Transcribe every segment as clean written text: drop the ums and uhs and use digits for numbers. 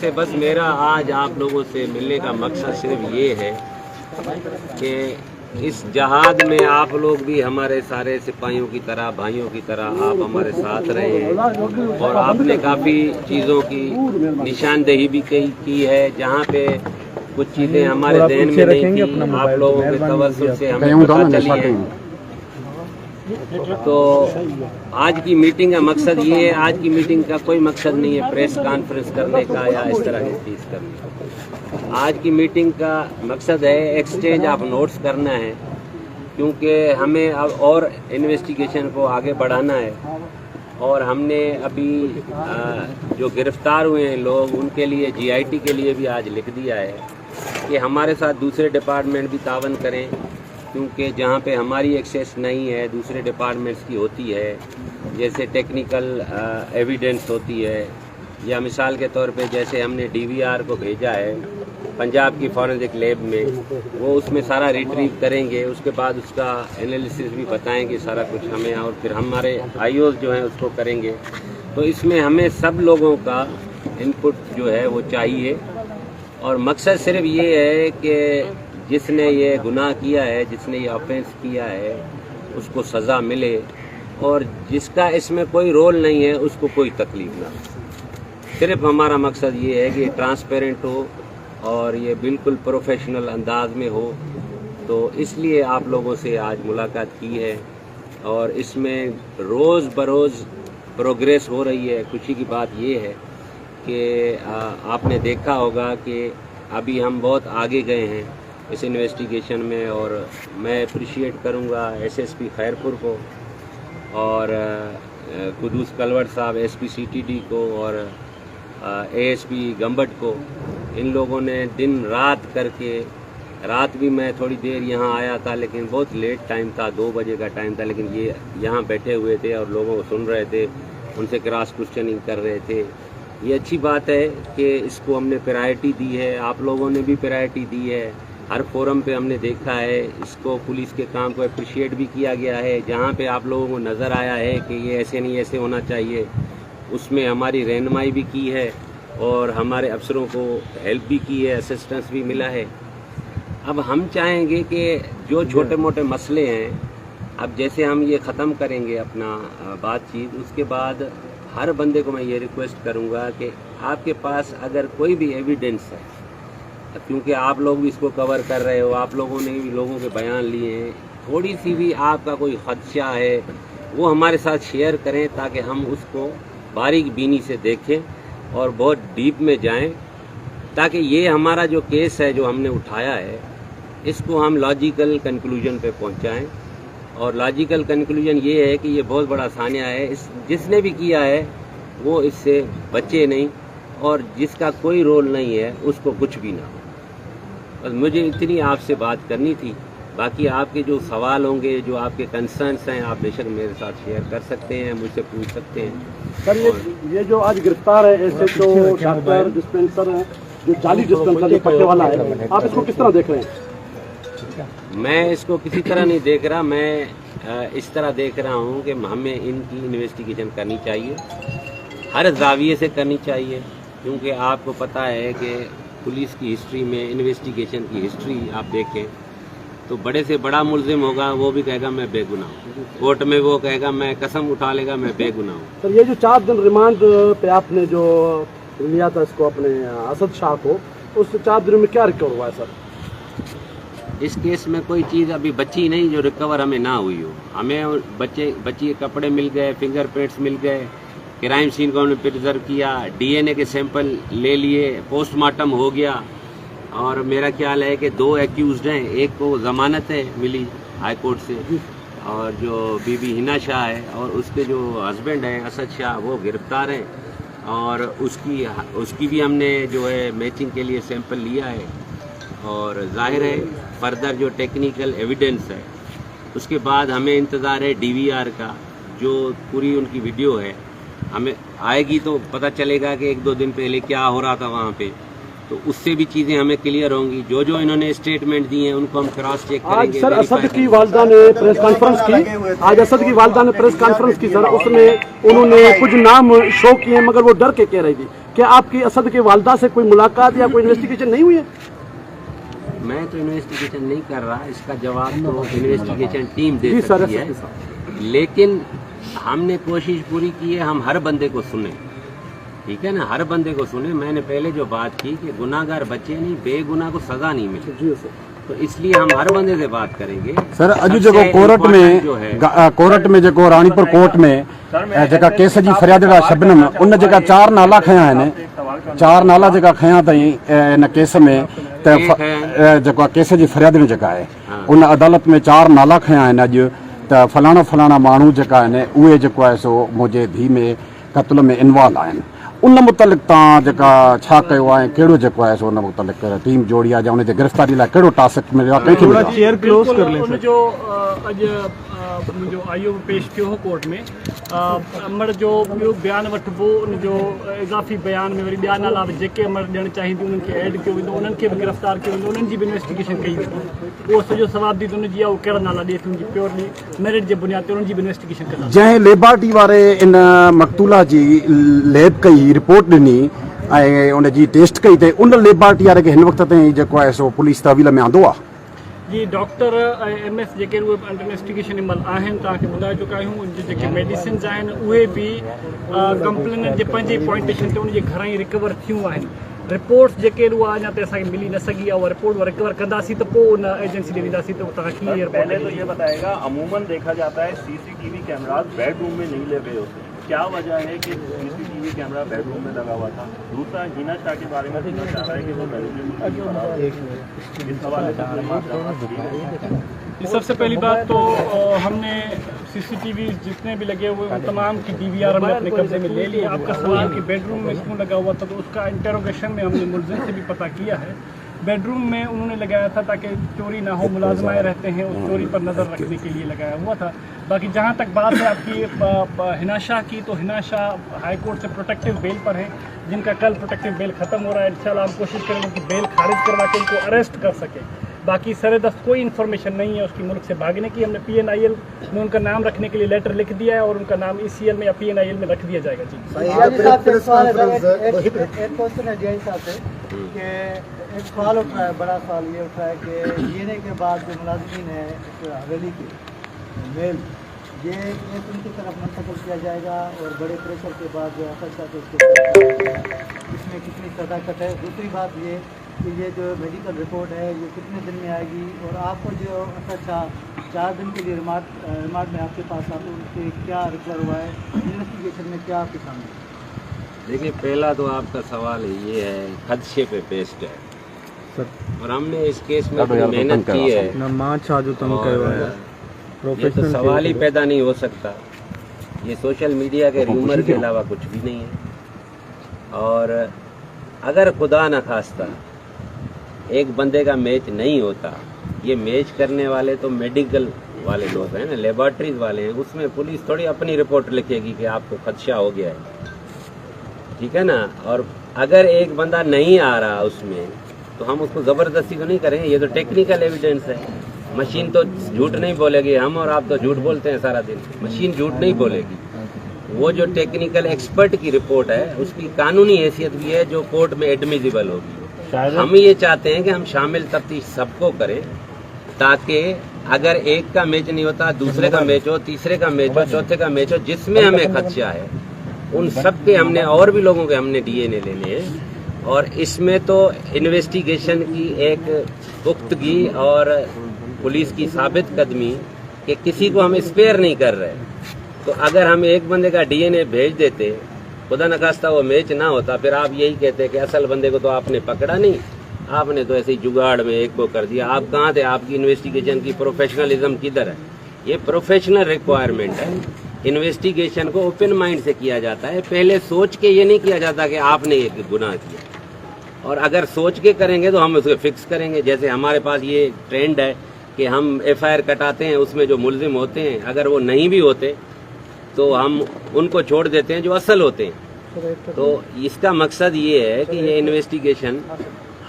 سے بس میرا آج آپ لوگوں سے ملنے کا مقصد صرف یہ ہے کہ اس جہاد میں آپ لوگ بھی ہمارے سارے سپاہیوں کی طرح، بھائیوں کی طرح آپ ہمارے ساتھ رہے ہیں، اور آپ نے کافی چیزوں کی نشاندہی بھی کی ہے، جہاں پہ کچھ چیزیں ہمارے ذہن میں نہیں تھیں، آپ لوگوں کے توسل سے ہمیں پتہ چلی ہیں۔ تو آج کی میٹنگ کا مقصد یہ ہے، آج کی میٹنگ کا کوئی مقصد نہیں ہے پریس کانفرنس کرنے کا یا اس طرح کی چیز کرنے کا۔ آج کی میٹنگ کا مقصد ہے ایکسچینج آف نوٹس کرنا ہے، کیونکہ ہمیں اب اور انویسٹیگیشن کو آگے بڑھانا ہے، اور ہم نے ابھی جو گرفتار ہوئے ہیں لوگ، ان کے لیے جی آئی ٹی کے لیے بھی آج لکھ دیا ہے کہ ہمارے ساتھ دوسرے ڈپارٹمنٹ بھی تعاون کریں، کیونکہ جہاں پہ ہماری ایکسیس نہیں ہے دوسرے ڈپارٹمنٹس کی ہوتی ہے، جیسے ٹیکنیکل ایویڈنس ہوتی ہے، یا مثال کے طور پہ جیسے ہم نے ڈی وی آر کو بھیجا ہے پنجاب کی فورنزک لیب میں، وہ اس میں سارا ریٹریو کریں گے، اس کے بعد اس کا انالیسس بھی بتائیں گے سارا کچھ ہمیں، اور پھر ہمارے آئی اوز جو ہیں اس کو کریں گے۔ تو اس میں ہمیں سب لوگوں کا انپٹ جو ہے وہ چاہیے، اور مقصد صرف یہ ہے کہ جس نے یہ گناہ کیا ہے، جس نے یہ آفینس کیا ہے، اس کو سزا ملے، اور جس کا اس میں کوئی رول نہیں ہے اس کو کوئی تکلیف نہ ہو۔ صرف ہمارا مقصد یہ ہے کہ یہ ٹرانسپیرنٹ ہو اور یہ بالکل پروفیشنل انداز میں ہو، تو اس لیے آپ لوگوں سے آج ملاقات کی ہے، اور اس میں روز بروز پروگریس ہو رہی ہے۔ خوشی کی بات یہ ہے کہ آپ نے دیکھا ہوگا کہ ابھی ہم بہت آگے گئے ہیں اس انویسٹیگیشن میں، اور میں اپریشیٹ کروں گا ایس ایس پی خیرپور کو، اور قدوس کلوٹ صاحب S P C T D کو، اور اے ایس پی گمبٹ کو۔ ان لوگوں نے دن رات کر کے، رات بھی میں تھوڑی دیر یہاں آیا تھا لیکن بہت لیٹ ٹائم تھا، 2 بجے کا ٹائم تھا، لیکن یہ یہاں بیٹھے ہوئے تھے اور لوگوں کو سن رہے تھے، ان سے کراس کوسچننگ کر رہے تھے۔ یہ اچھی بات ہے کہ اس کو ہم نے پرائرٹی دی ہے، آپ لوگوں نے بھی پرائرٹی دی ہے، ہر فورم پہ ہم نے دیکھا ہے اس کو، پولیس کے کام کو اپریشیٹ بھی کیا گیا ہے، جہاں پہ آپ لوگوں کو نظر آیا ہے کہ یہ ایسے نہیں ایسے ہونا چاہیے، اس میں ہماری رہنمائی بھی کی ہے، اور ہمارے افسروں کو ہیلپ بھی کی ہے، اسسٹنس بھی ملا ہے۔ اب ہم چاہیں گے کہ جو چھوٹے موٹے مسئلے ہیں، اب جیسے ہم یہ ختم کریں گے اپنا بات چیت، اس کے بعد ہر بندے کو میں یہ ریکویسٹ کروں گا کہ آپ کے پاس اگر کوئی بھی ایویڈنس ہے، کیونکہ آپ لوگ بھی اس کو کور کر رہے ہو، آپ لوگوں نے بھی لوگوں کے بیان لیے ہیں، تھوڑی سی بھی آپ کا کوئی خدشہ ہے وہ ہمارے ساتھ شیئر کریں، تاکہ ہم اس کو باریک بینی سے دیکھیں اور بہت ڈیپ میں جائیں، تاکہ یہ ہمارا جو کیس ہے جو ہم نے اٹھایا ہے اس کو ہم لاجیکل کنکلوژن پہ پہنچائیں۔ اور لاجیکل کنکلوژن یہ ہے کہ یہ بہت بڑا سانحہ ہے، جس نے بھی کیا ہے وہ اس سے بچے نہیں، اور جس کا کوئی رول نہیں ہے اس کو کچھ بھی نہ ہو۔ بس مجھے اتنی آپ سے بات کرنی تھی، باقی آپ کے جو سوال ہوں گے، جو آپ کے کنسرنس ہیں، آپ بے شک میرے ساتھ شیئر کر سکتے ہیں، مجھ سے پوچھ سکتے ہیں۔ سر یہ جو آج گرفتار ہے ایسے جو ڈاکٹر ڈسپینسر ہیں، جو جعلی ڈسپینسر جو پٹے والا ہے، آپ اس کو کس طرح دیکھ رہے ہیں؟ میں اس کو کسی طرح نہیں دیکھ رہا، میں اس طرح دیکھ رہا ہوں کہ ہمیں ان کی انویسٹیگیشن کرنی چاہیے، ہر زاویے سے کرنی چاہیے، کیونکہ آپ کو پتہ ہے کہ پولیس کی ہسٹری میں انویسٹیگیشن کی ہسٹری آپ دیکھیں تو بڑے سے بڑا ملزم ہوگا وہ بھی کہے گا میں بے گناہ ہوں، کورٹ میں وہ کہے گا، میں قسم اٹھا لے گا میں بے گناہ ہوں۔ سر یہ جو 4 دن ریمانڈ پہ آپ نے جو لیا تھا اس کو اپنے اسد شاہ کو، اس 4 دنوں میں کیا ریکور ہوا ہے سر؟ اس کیس میں کوئی چیز ابھی بچی نہیں جو ریکور ہمیں نہ ہوئی ہو، ہمیں بچی کے کپڑے مل گئے، فنگر پرنٹس مل گئے، کرائم سین کو ہم نے پرزرو کیا، ڈی این اے کے سیمپل لے لیے، پوسٹ مارٹم ہو گیا، اور میرا خیال ہے کہ 2 ایکیوزڈ ہیں، ایک کو ضمانت ہے ملی ہائی کورٹ سے، اور جو بی بی ہنا شاہ ہے اور اس کے جو ہسبینڈ ہیں اسد شاہ وہ گرفتار ہیں، اور اس کی بھی ہم نے جو ہے میچنگ کے لیے سیمپل لیا ہے، اور ظاہر ہے فردر جو ٹیکنیکل ایویڈنس ہے اس کے بعد ہمیں انتظار ہے ڈی وی آر کا، جو پوری ان کی ویڈیو ہے ہمیں آئے گی تو پتہ چلے گا کہ 1-2 دن پہلے کیا ہو رہا تھا وہاں پہ، तो उससे भी चीजें हमें क्लियर होंगी। जो जो इन्होंने स्टेटमेंट दिए हैं उनको हम क्रॉस चेक आज करेंगे। सर असद verify की वालदा ने प्रेस कॉन्फ्रेंस की, आज असद की वालदा ने प्रेस कॉन्फ्रेंस की सर, उसमें उन्होंने कुछ नाम शो किए मगर वो डर के कह रही थी। क्या आपकी असद के वालदा से कोई मुलाकात या कोई इन्वेस्टिगेशन नहीं हुई है? मैं तो इन्वेस्टिगेशन नहीं कर रहा, इसका जवाब तो इन्वेस्टिगेशन टीम दे जी सर, सकती है। लेकिन हमने कोशिश पूरी की है, हम हर बंदे को सुने, ठीक है ना, हर बंदे को सुने। मैंने पहले जो बात की कि गुनाहगार बचे नहीं, बेगुनाह को सजा नहीं मिली, जी सर। तो इसलिए हम हर बंदे से बात करेंगे। सर अॼु सबसे जेको कोर्ट में जो है कोर्ट में जेको राणीपुर कोर्ट में जेका केस जी फरियाद शबनम उन जेका 4 नाला खया आहिनि, 4 नाला जेका खया अथई इन केस में, त जेको केस जी फरियाद में जेका आहे उन अदालत में 4 नाला खया आहिनि अॼु, त फलाणा फलाणा माण्हू जेका आहिनि उहे जेको आहे सो मुंहिंजे धीउ में क़त्ल में इन्वॉल्व आहिनि। उन मुतलिक़ तव्हां जेका छा कयो आहे, कहिड़ो जेको आहे सो उन मुतलिक़ टीम जोड़ी आहे, या उन जे गिरफ़्तारी लाइ कहिड़ो टास्क मिलियो आहे, कंहिंखे मिलियो आहे? चेयर क्लोज कर लें सर। जो अॼु जो आईओ पेश कयो हो कोर्ट में, अमर जो ॿियो बयानु वठिबो, उन जो इज़ाफ़ी बयान में वरी ॿिया नाला जेके अमर ॾियणु चाहींदी उन्हनि खे ऐड कयो वेंदो, उन्हनि खे बि गिरफ़्तार कयो वेंदो, उन्हनि जी बि इन्वेस्टिगेशन कई वेंदी। उहो सॼो सवाब दी उनजी आहे, उहो कहिड़ा नाला ॾिए थी, उनजी प्योरली मेरिट जे बुनियाद ते उन्हनि जी बि इन्वेस्टिगेशन कंदा। जंहिं लेबार्टी वारे इन मक़तूला जी लैब कई, रिपोर्ट ॾिनी ऐं उन जी टेस्ट कई, त उन लेबार्टी वारे खे हिन वक़्त ताईं जेको आहे सो पुलिस तहवील में आंदो आहे? जी डॉक्टर MS जेके उहे अंडर इन्वेस्टिगेशन महिल आहिनि, तव्हांखे ॿुधाए चुका आहियूं। उनजी जेके मेडिसिन्स आहिनि उहे बि कंप्लेनेंट जे पंहिंजे पॉइंटेशन ते उनजे घरां ई रिकवर थियूं आहिनि। रिपोर्ट्स जेके उहा अञा ताईं असांखे मिली न सघी आहे, उहा रिपोर्ट रिकवर कंदासीं त पोइ उन एजेंसी ॾे वेंदासीं, त तव्हां क्लियर। पहले तो ये बताएगा, अमूमन देखा जाता है CCTV कैमरास बेडरूम में नहीं लगे होते, क्या वजह है कि CCTV कैमरा बेडरूम में लगा हुआ था? दूसरा, हिना शाह के बारे में सुनना चाह रहा है कि वो बेडरूम में इस हवाले से सबसे पहली बात तो हमने CCTV जितने भी लगे हुए तमाम की DVR हमने अपने कब्जे में ले लिया। आपका सवाल कि बेडरूम में क्यों लगा हुआ था, तो उसका इंटेरोगेशन में हमने मुलजिम से भी पता किया है। बेडरूम में उन्होंने लगाया था ताकि चोरी ना हो, मुलाजमाएँ रहते हैं, उस चोरी पर नज़र रखने के लिए लगाया हुआ था। बाकी जहाँ तक बात है आपकी हिना शाह की, तो हिना शाह हाई कोर्ट से प्रोटेक्टिव बेल पर हैं, जिनका कल प्रोटेक्टिव बेल ख़त्म हो रहा है। इंशाल्लाह हम कोशिश करेंगे कि बेल खारिज करवा के उनको अरेस्ट कर सके। बाकी सरेदस्त कोई इन्फॉर्मेशन नहीं है उसकी मुल्क से भागने की। हमने PNIL में उनका नाम रखने के लिए लेटर लिख दिया है और उनका नाम ECL में या PNIL में रख दिया जाएगा। जी एक सवाल उठ रहा है, बड़ा सवाल ये उठ रहा है कि DNA के बाद जो मुलाजिमीन है हवेली के मेल, ये उनकी तरफ मुंतकिल किया जाएगा और बड़े प्रेशर के बाद जो इसमें कितनी सदाकत है? दूसरी बात ये कि ये जो मेडिकल रिपोर्ट है ये कितने दिन में आएगी, और आपको जो अच्छा 4 दिन के लिए रिमांड में आपके पास आते उनसे क्या रिकवर हुआ है, इन्वेस्टिगेशन में क्या आपके सामने? देखिए, पहला तो आपका सवाल ये है, खदशे पे पेस्ट है और हमने इस केस में मेहनत की है, ये तो सवाल ही पैदा नहीं हो सकता। ये सोशल मीडिया के र्यूमर के अलावा कुछ भी नहीं है। और अगर खुदा न खास्ता एक बंदे का मैच नहीं होता, ये मैच करने वाले तो मेडिकल वाले लोग हैं ना, लेबॉर्ट्रीज वाले हैं, उसमें पुलिस थोड़ी अपनी रिपोर्ट लिखेगी कि आपको खदशा हो गया है, ठीक है ना। और अगर एक बंदा नहीं आ रहा उसमें, तो हम उसको ज़बरदस्ती तो नहीं करेंगे। ये तो टेक्निकल एविडेंस है, मशीन तो झूठ नहीं बोलेगी। हम और आप तो झूठ बोलते हैं सारा दिन, मशीन झूठ नहीं बोलेगी। वो जो टेक्निकल एक्सपर्ट की रिपोर्ट है उसकी कानूनी हैसियत भी है जो कोर्ट में एडमिजिबल होगी। हम ये चाहते हैं कि हम शामिल तफ्तीश सबको करें, ताकि अगर एक का मैच नहीं होता, दूसरे का मैच हो, तीसरे का मैच हो, चौथे का मैच हो, जिसमें हमें खदशा है, उन सब के हमने और भी लोगों के हमने DNA लेने हैं। और इसमें तो इन्वेस्टिगेशन की एक पुख्तगी और पुलिस की साबित कदमी कि किसी को हम स्पेयर नहीं कर रहे। तो अगर हम एक बंदे का DNA भेज देते, खुदा न खास्ता वो मैच ना होता, फिर आप यही कहते कि असल बंदे को तो आपने पकड़ा नहीं, आपने तो ऐसे ही जुगाड़ में एक को कर दिया। आप कहाँ थे? आपकी इन्वेस्टिगेशन की प्रोफेशनलिज्म किधर है? ये प्रोफेशनल रिक्वायरमेंट है। इन्वेस्टिगेशन को ओपन माइंड से किया जाता है, पहले सोच के ये नहीं किया जाता कि आपने एक गुनाह किया। और अगर सोच के करेंगे तो हम उसको फिक्स करेंगे। जैसे हमारे पास ये ट्रेंड है कि हम FIR कटाते हैं, उसमें जो मुल्जिम होते हैं अगर वो नहीं भी होते तो हम उनको छोड़ देते हैं जो असल होते हैं। तो इसका मकसद ये है कि ये इन्वेस्टिगेशन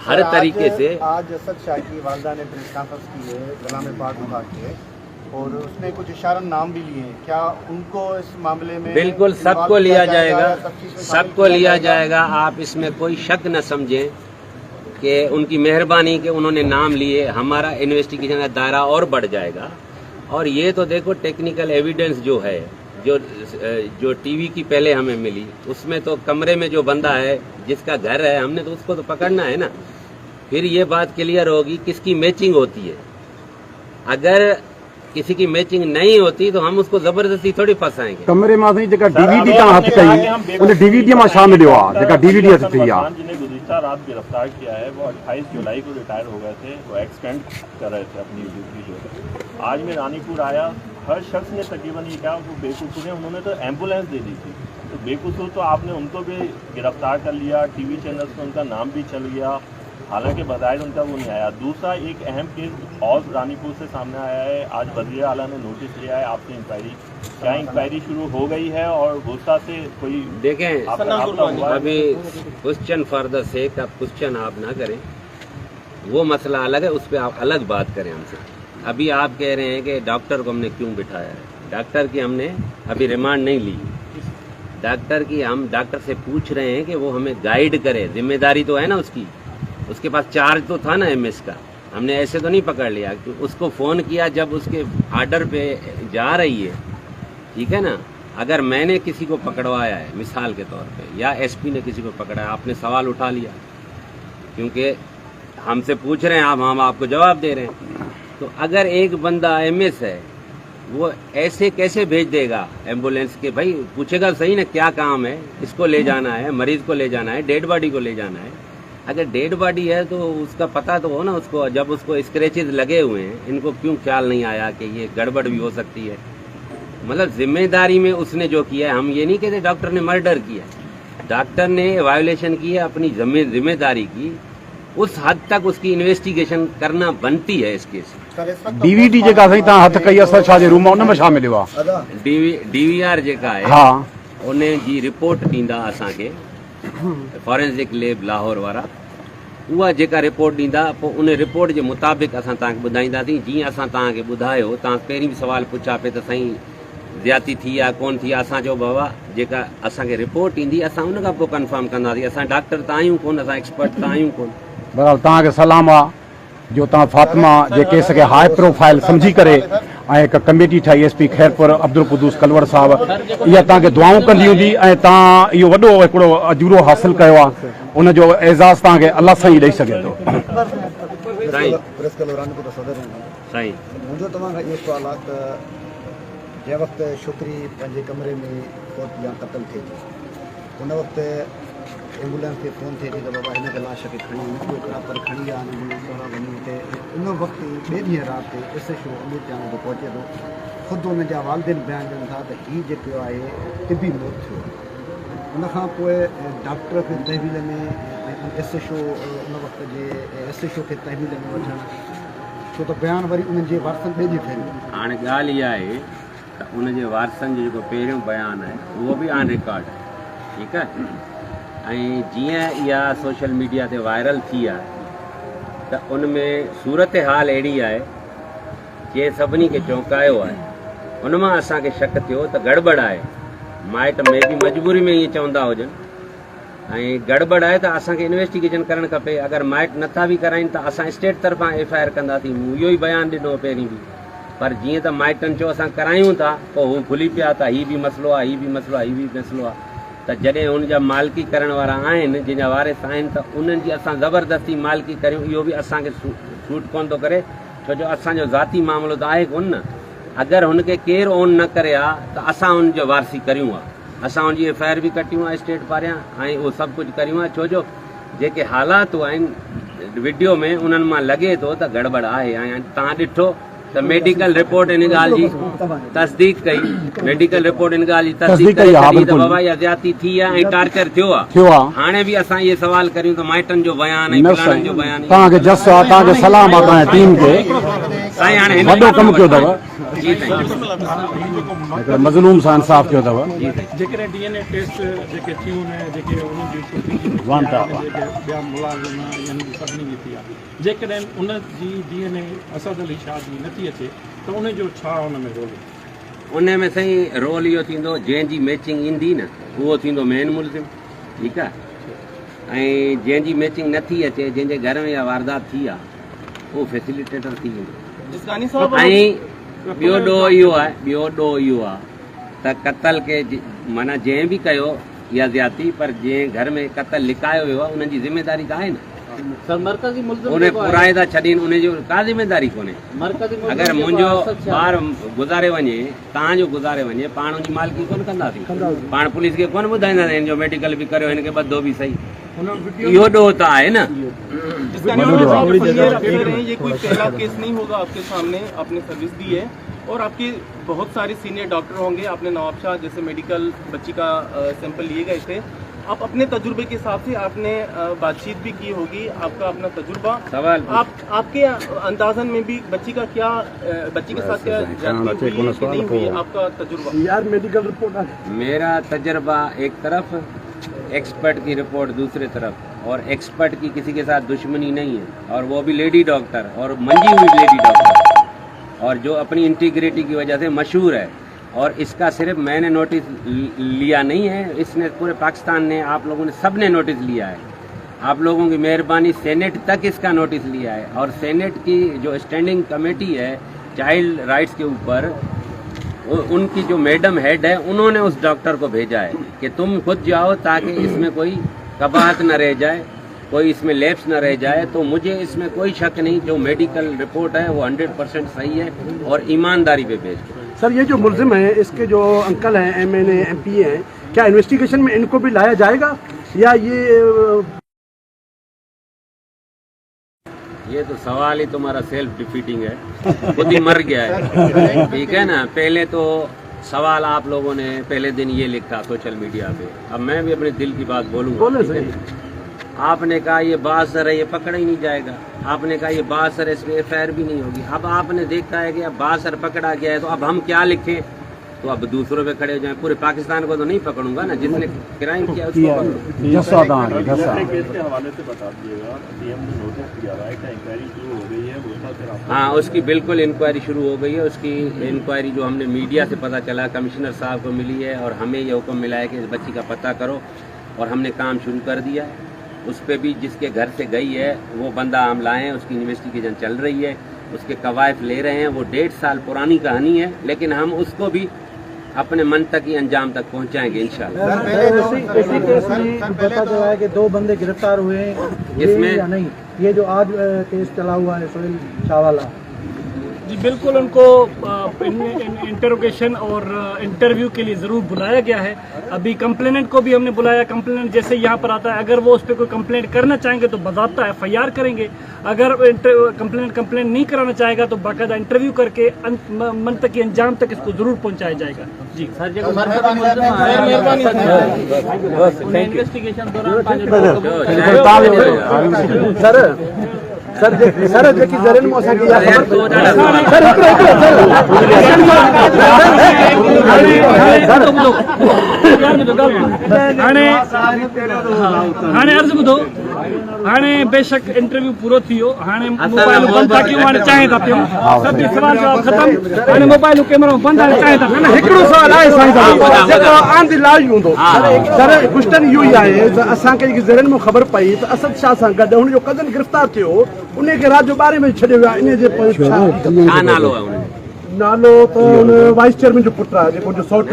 हर तरीके से। आज असद शाह की वालदा ने प्रेस कॉन्फ्रेंस की है गला में पाक उठा के, और उसने कुछ इशारन नाम भी लिए हैं, क्या उनको इस मामले में बिल्कुल सबको लिया जाएगा, सबको लिया जाएगा। आप इसमें कोई शक न समझें कि उनकी मेहरबानी कि उन्होंने नाम लिए, हमारा इन्वेस्टिगेशन का दायरा और बढ़ जाएगा। और ये तो देखो टेक्निकल एविडेंस जो है, जो टीवी की पहले हमें मिली, उसमें तो कमरे में जो बंदा है जिसका घर है, हमने तो उसको तो पकड़ना है ना। फिर ये बात क्लियर होगी किसकी मैचिंग होती है। अगर किसी की मैचिंग नहीं होती तो हम उसको जबरदस्ती थोड़ी फंसाएंगे। कमरे में साईं जेका डीवीडी तां हथ कई उन डीवीडी में शामिल हुआ जेका डीवीडी हथ थी आ जिन्हें गुज़िश्ता रात गिरफ्तार किया है वो 28 जुलाई को रिटायर हो गए थे। वो एक्सटेंड कर रहे थे अपनी ड्यूटी जो। आज मैं रानीपुर आया, हर शख्स ने तकरीबन ये कहा वो बेकसूर है, उन्होंने तो एम्बुलेंस दे दी थी। तो बेकसूर तो आपने उनको भी गिरफ्तार कर लिया, टीवी चैनल्स में उनका नाम भी चल गया, हालांकि बजाय उनका वो नहीं आया। दूसरा एक अहम केस और रानीपुर से सामने आया है। आज वज़ीर आला ने नोटिस लिया है आपसे इंक्वायरी, क्या इंक्वायरी शुरू हो गई है और गुस्सा से कोई देखें हुआ? अभी क्वेश्चन फॉर द सेक आप क्वेश्चन आप ना करें, वो मसला अलग है, उस पर आप अलग बात करें हमसे। अभी आप कह रहे हैं कि डॉक्टर को हमने क्यों बिठाया है। डॉक्टर की हमने अभी रिमांड नहीं ली। डॉक्टर की हम डॉक्टर से पूछ रहे हैं कि वो हमें गाइड करे, जिम्मेदारी तो है ना उसकी, उसके पास चार्ज तो था ना एमएस का। हमने ऐसे तो नहीं पकड़ लिया कि उसको फ़ोन किया जब उसके आर्डर पे जा रही है, ठीक है ना। अगर मैंने किसी को पकड़वाया है मिसाल के तौर पे, या एसपी ने किसी को पकड़ाया, आपने सवाल उठा लिया क्योंकि हमसे पूछ रहे हैं आप, हम आपको जवाब दे रहे हैं। तो अगर एक बंदा एमएस है वो ऐसे कैसे भेज देगा एम्बुलेंस के? भाई पूछेगा सही ना क्या काम है, किसको ले जाना है, मरीज को ले जाना है, डेड बॉडी को ले जाना है। अगर डेड बॉडी है तो उसका पता तो हो ना उसको। जब उसको स्क्रैचेस लगे हुए हैं, इनको क्यों ख्याल नहीं आया कि ये गड़बड़ भी हो सकती है? मतलब जिम्मेदारी में उसने जो किया है, हम ये नहीं कहते डॉक्टर ने मर्डर किया, डॉक्टर ने वायोलेशन की है अपनी जिम्मेदारी की। उस हद तक उसकी इन्वेस्टिगेशन करना बनती है इस केस में। डीवीडी जेका साईं तां हथ कई असद शाह जे रूम उन में शामिल हुआ डीवीआर जेका है, हाँ उन जी रिपोर्ट ॾींदा असांखे फॉरेंसिक लैब लाहौर वारा। उहा जेका रिपोर्ट ॾींदा, पोइ उन रिपोर्ट जे मुताबिक़ असां तव्हांखे ॿुधाईंदासीं। जीअं असां तव्हांखे ॿुधायो, तव्हां पहिरीं बि सुवाल पुछा पे त साईं ज़्यादती थी या कोन थी, असां चयो बाबा जेका असांखे रिपोर्ट ईंदी असां उन खां पोइ कंफर्म कंदासीं। असां डॉक्टर त आहियूं कोन, असां एक्सपर्ट त आहियूं कोन। बहरहाल तव्हांखे सलाम आहे जो तव्हां फातिमा जे केस खे हाई प्रोफाइल सम्झी करे ऐं हिकु कमेटी ठाही एसपी खैरपुर अब्दुल कुदूस कलवर साहब, इहा तव्हांखे दुआऊं कंदी हूंदी ऐं तव्हां इहो वॾो हिकिड़ो अजूरो हासिल कयो आहे, उनजो एज़ाज़ तव्हांखे अलाह साईं ॾेई सघे थो। साईं मुंहिंजो तव्हां खां इहो सुवाल आहे त जंहिं वक़्तु छोकिरी पंहिंजे कमरे में फौत या क़तल थिए थी, उन वक़्तु एम्बुलेंस खे फ़ोन थिए थी त बाबा हिन खे लाश खे खणी निकिरो करा, पर खणी आहे एम्बुलेंस वारा वञी हुते। उन वक़्तु ॿिए ॾींहुं राति SHO अमित जाने जो पहुचे थो, ख़ुदि हुन जा वालिदेन बयानु ॾियनि था त हीउ जेको आहे तिबी मौत थियो। उनखां पोइ डॉक्टर खे तहवील में SHO उन वक़्त जे SHO खे तहवील में वठणु, छो त बयानु वरी उन्हनि जे वारसनि ॿिए ॾींहुं थियनि। हाणे ॻाल्हि इहा आहे त उन जे वारसनि जो जेको पहिरियों बयानु आहे उहो बि ऑन रिकॉर्ड आहे, ठीकु आहे। ऐं जीअं इहा सोशल मीडिया ते वायरल थी आहे त उन में सूरत हाल अहिड़ी आहे जे सभिनी खे चौंकायो आहे। उन मां असांखे शक थियो त गड़बड़ आहे। माइट में बि मजबूरी में ईअं चवंदा हुजनि ऐं गड़बड़ आहे त असांखे इन्वेस्टिगेशन करणु खपे। अगरि माइट नथा बि कराइनि त असां स्टेट तरफ़ां FIR कंदासीं। मूं इहो ई बयानु ॾिनो पहिरीं बि, पर जीअं त माइटनि चयो असां करायूं था, पोइ हू भुली पिया त हीउ बि मसइलो आहे, हीउ बि मसइलो आहे, हीउ बि मसइलो आहे। त जॾहिं हुनजा मालिकी करण वारा आहिनि, जंहिंजा वारिस आहिनि, त उन्हनि जी असां ज़बरदस्ती मालिकी करियूं, इहो बि असांखे सूट कोन थो करे, छो जो असांजो ज़ाती मामिलो त आहे कोन न। अगरि हुनखे केरु ओन न करे हा त असां हुनजो वारसी करियूं हा, असां हुनजी FIR बि कटियूं आहे स्टेट पारियां ऐं उहो सभु कुझु करियूं आहे, छो जो जेके हालात आहिनि वीडियो में उन्हनि मां लॻे थो त गड़बड़ आहे। ऐं तव्हां ॾिठो त मेडिकल रिपोर्ट इन ॻाल्हि जी तस्दीक कई, मेडिकल रिपोर्ट इन ॻाल्हि जी तस्दीक कई त बाबा इहा ज़्यादती थी आहे ऐं टार्चर थियो आहे। हाणे बि असां इहे सवाल करियूं त माइटनि जो बयानु ऐं फलाणनि जो बयानु। तव्हांखे जस आहे, तव्हांखे सलाम आहे तव्हांजी टीम खे, साईं हाणे वॾो कमु कयो अथव। जी साईं हिकिड़ो मज़लूम सां इंसाफ़ कयो अथव। जेकॾहिं DNA टेस्ट जेके थियूं आहिनि जेके उन्हनि जी छोकिरी जी जेके ॿिया मुलाज़िम यानी सभिनी जी थी आहे, जेकॾहिं उन जी DNA असद अली शाह जी नथी अचे त उन जो छा उन में रोल? उन में साईं रोल इहो थींदो जंहिंजी मैचिंग ईंदी न उहो थींदो मेन मुलज़िम, ठीकु आहे। ऐं जंहिंजी मैचिंग नथी अचे, जंहिंजे घर में इहा वारदात थी आहे, उहो फैसिलिटेटर थी वेंदो। ऐं ॿियो ॾोह इहो आहे त क़तल खे माना जंहिं बि कयो या ज़्यादती, पर जंहिं घर में क़तल लिकायो वियो आहे उन्हनि जी ज़िमेदारी त आहे न। उन पुराए था छॾीनि, उन जो का ज़िमेदारी कोन्हे। अगरि मुंहिंजो ॿार गुज़ारे वञे, तव्हांजो गुज़ारे वञे, पाण उनजी मालिकी कोन कंदासीं, पाण पुलिस खे कोन ॿुधाईंदासीं हिन जो मेडिकल बि करियो, हिन खे ॿधो बि सही। इहो ॾोह त आहे न। ये कोई पहला केस नहीं होगा आपके सामने, आपने सर्विस दी है और आपके बहुत सारे सीनियर डॉक्टर होंगे। आपने नवाब शाह जैसे मेडिकल बच्ची का सैंपल लिए गए थे, आप अपने तजुर्बे के हिसाब से आपने बातचीत भी की होगी, आपका अपना तजुर्बा सवाल आपके अंदाजन में भी बच्ची का क्या, बच्ची के साथ क्या जाती हुई कि नहीं हुई, आपका तजुर्बा? यार मेडिकल रिपोर्ट मेरा तजर्बा एक तरफ, एक्सपर्ट की रिपोर्ट दूसरी तरफ, और एक्सपर्ट की किसी के साथ दुश्मनी नहीं है, और वो भी लेडी डॉक्टर और मंजी हुई लेडी डॉक्टर, और जो अपनी इंटीग्रिटी की वजह से मशहूर है। और इसका सिर्फ मैंने नोटिस लिया नहीं है, इसने पूरे पाकिस्तान ने, आप लोगों ने सब ने नोटिस लिया है। आप लोगों की मेहरबानी, सेनेट तक इसका नोटिस लिया है, और सेनेट की जो स्टैंडिंग कमेटी है चाइल्ड राइट्स के ऊपर, उनकी जो मैडम हेड है, उन्होंने उस डॉक्टर को भेजा है कि तुम खुद जाओ ताकि इसमें कोई कबाहत न रह जाए, कोई इसमें लैप्स न रह जाए। तो मुझे इसमें कोई शक नहीं, जो मेडिकल रिपोर्ट है वो 100% सही है और ईमानदारी पे भेज। सर ये जो मुलजिम है, इसके जो अंकल हैं, MNA MP हैं, क्या इन्वेस्टिगेशन में इनको भी लाया जाएगा या ये तो सवाल ही तुम्हारा सेल्फ डिफीटिंग है, खुद ही मर गया है, ठीक है ना। पहले तो सवाल आप लोगों ने पहले दिन ये लिखा सोशल मीडिया पे, अब मैं भी अपने दिल की बात बोलूँगा। आपने कहा ये बासर है, ये पकड़ा ही नहीं जाएगा। आपने कहा ये बासर है, इसमें FIR भी नहीं होगी। अब आपने देखा है कि अब बासर पकड़ा गया है, तो अब हम क्या लिखें? तो अब दूसरों पे खड़े हो जाएं। पूरे पाकिस्तान को तो नहीं पकड़ूंगा ना, जिसने क्राइम किया उसको केस के हवाले से बता दीजिएगा, DM ने नोटिस दिया है कि इंक्वायरी शुरू हो गई है। हाँ, उसकी बिल्कुल इंक्वायरी शुरू हो गई है। उसकी इंक्वायरी जो हमने मीडिया से पता चला, कमिश्नर साहब को मिली है, और हमें ये हुक्म मिला है कि इस बच्ची का पता करो, और हमने काम शुरू कर दिया है। उस पर भी जिसके घर से गई है वो बंदा हम लाए हैं, उसकी इन्वेस्टिगेशन चल रही है, उसके कवायफ ले रहे हैं। वो 1.5 साल पुरानी कहानी है, लेकिन हम उसको भी अपने मन तक ही अंजाम तक पहुंचाएंगे इंशाल्लाह। इसी केस में पता चला है कि 2 बंदे गिरफ्तार हुए हैं, इसमें या नहीं? ये जो आज केस चला हुआ है सोहेल शाह वाला, जी बिल्कुल, उनको इंटरोगेशन और इंटरव्यू के लिए ज़रूर बुलाया गया है। अभी कंप्लेनेंट को भी हमने बुलाया। कंप्लेनेंट जैसे यहाँ पर आता है, अगर वो उस पर कोई कंप्लेंट करना चाहेंगे तो बाकायदा FIR करेंगे। अगर कंप्लेंट नहीं कराना चाहेगा तो बाकायदा इंटरव्यू करके मन तक अंजाम तक इसको ज़रूर पहुँचाया जाएगा। जी इन्वेस्टिगेशन सर सर जेकी ज़रियनि मां असांखे इहा हाणे अर्ज़ु ॿुधो, हाणे बेशक इंटरव्यू पूरो थी वियो, हाणे मोबाइल बंदि था कयूं, हाणे चांहि था पियूं, सभु सवाल जवाब ख़तमु, हाणे मोबाइल कैमरा बंदि, हाणे चांहि था पियूं। हिकिड़ो सवाल आहे साईं साहब, जेको आंधी लाइ हूंदो सर, क्वेश्चन इहो ई आहे त असांखे जेकी ज़रियनि मां ख़बर पई त असद शाह सां गॾु हुनजो कज़न गिरफ़्तार थियो, उन खे राति जो 12 बजे छॾियो वियो आहे। इन जे छा नालो आहे उनजो? नालो त हुन वाइस चेयरमैन जो पुटु आहे, जेको जो सौट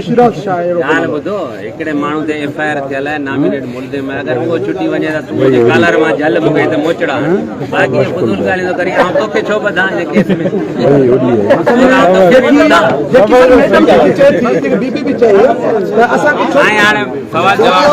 शिराज शाह। ॻाल्हि ॿुधो, हिकिड़े माण्हू ते FIR थियल आहे, नॉमिनेट मुल्ज़िम आहे। अगरि उहो छुटी वञे त तूं मुंहिंजे कॉलर मां झल मूंखे त मोचड़ा, बाक़ी इहे फुज़ूल ॻाल्हियूं थो करे। ऐं तोखे छो ॿधां हिन केस में? हाणे सवाल जवाब